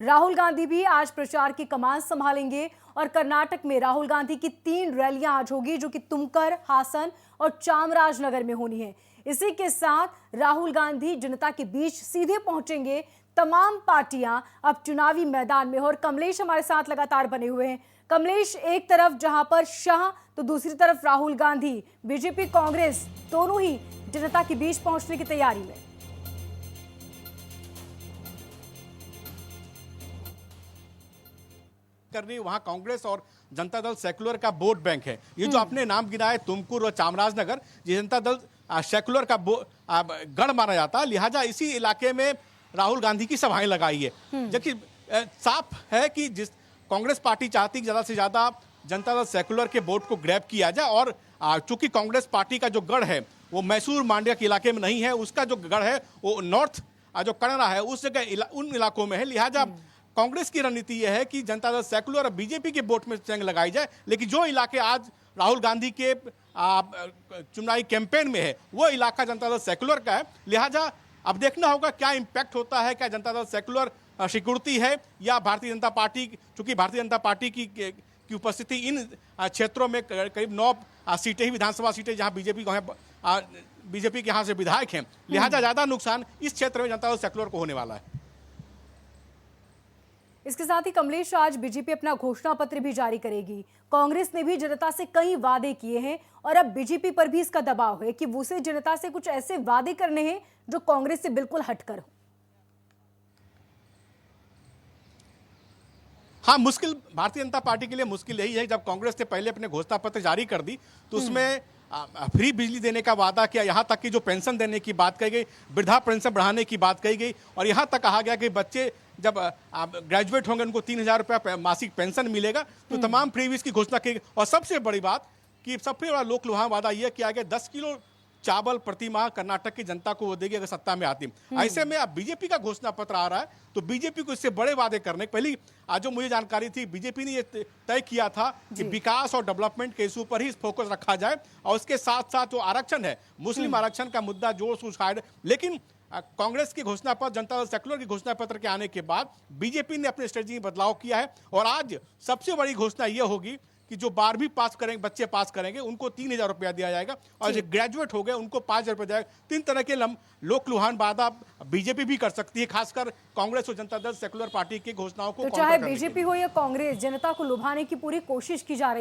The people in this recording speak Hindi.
राहुल गांधी भी आज प्रचार की कमान संभालेंगे और कर्नाटक में राहुल गांधी की 3 रैलियां आज होगी, जो कि तुमकर, हासन और चामराजनगर में होनी है। इसी के साथ राहुल गांधी जनता के बीच सीधे पहुंचेंगे। तमाम पार्टियां अब चुनावी मैदान में, और कमलेश हमारे साथ लगातार बने हुए हैं। कमलेश, एक तरफ जहां पर शाह तो दूसरी तरफ राहुल गांधी, बीजेपी कांग्रेस दोनों ही जनता के बीच पहुंचने की तैयारी में। करनी वहां कांग्रेस और जनता दल सेकुलर का वोट बैंक है। ये जो आपने नाम गिना है, तुमकुर और चामराजनगर, ये जनता दल सेकुलर का गढ़ माना जाता है। लिहाजा इसी इलाके में राहुल गांधी की सभाएं लगाई है। जबकि साफ है कि जिस कांग्रेस पार्टी चाहती ज्यादा से ज्यादा जनता दल सेकुलर के वोट को ग्रैब किया जाए, और चूंकि कांग्रेस पार्टी का जो गढ़ है वो मैसूर मांड्या के इलाके में नहीं है, उसका जो गढ़ है वो नॉर्थ जो कणरा है उस जगह उन इलाकों में है। लिहाजा कांग्रेस की रणनीति यह है कि जनता दल सेकुलर और बीजेपी के वोट में जंग लगाई जाए। लेकिन जो इलाके आज राहुल गांधी के चुनावी कैंपेन में है वो इलाका जनता दल सेकुलर का है। लिहाजा अब देखना होगा क्या इंपैक्ट होता है, क्या जनता दल सेकुलर सिक्योरिटी है या भारतीय जनता पार्टी, चूंकि भारतीय जनता पार्टी की उपस्थिति इन क्षेत्रों में करीब 9 सीटें ही विधानसभा सीटें जहां बीजेपी के यहाँ से विधायक हैं। लिहाजा ज्यादा नुकसान इस क्षेत्र में जनता दल सेकुलर को होने वाला है। इसके साथ ही कमलेश, आज बीजेपी अपना घोषणा पत्र भी जारी करेगी। कांग्रेस ने भी जनता से कई वादे किए हैं और अब बीजेपी पर भी इसका दबाव है कि उसे जनता से कुछ ऐसे वादे करने हैं जो कांग्रेस से बिल्कुल हटकर हो। हाँ, मुश्किल भारतीय जनता पार्टी के लिए मुश्किल यही है। जब कांग्रेस ने पहले अपने घोषणा पत्र जारी कर दी तो उसमें फ्री बिजली देने का वादा किया, यहाँ तक कि जो पेंशन देने की बात कही गई, वृद्धा पेंशन बढ़ाने की बात कही गई, और यहाँ तक कहा गया कि बच्चे जब ग्रेजुएट होंगे उनको 3,000 रुपया मासिक पेंशन मिलेगा। तो तमाम फ्रीबीज की घोषणा की गई। और सबसे बड़ी बात कि सबसे बड़ा लोक लुभावन वादा यह किया गया 10 किलो चावल प्रति माह कर्नाटक की जनता को वो देगी अगर सत्ता में आती। ऐसे में अब बीजेपी का घोषणा पत्र आ रहा है तो बीजेपी को इससे बड़े वादे करने, पहली आज जो मुझे जानकारी थी बीजेपी ने ये तय किया था कि विकास और डेवलपमेंट के इशू पर ही फोकस रखा जाए, और उसके साथ साथ जो आरक्षण है, मुस्लिम आरक्षण का मुद्दा जोर शोर उठाया। लेकिन कांग्रेस की घोषणा पत्र, जनता दल सेकुलर की घोषणा पत्र के आने के बाद बीजेपी ने अपने स्ट्रेटजी में बदलाव किया है। और आज सबसे बड़ी घोषणा यह होगी कि जो 12वीं पास करेंगे, बच्चे पास करेंगे, उनको 3,000 रुपया दिया जाएगा, और जो ग्रेजुएट हो गए उनको 5,000 रुपया जाएगा। 3 तरह के लोक लुभावन वादा बीजेपी भी कर सकती है, खासकर कांग्रेस और जनता दल सेकुलर पार्टी की घोषणाओं को। तो चाहे बीजेपी हो या कांग्रेस, जनता को लुभाने की पूरी कोशिश की जा रही है।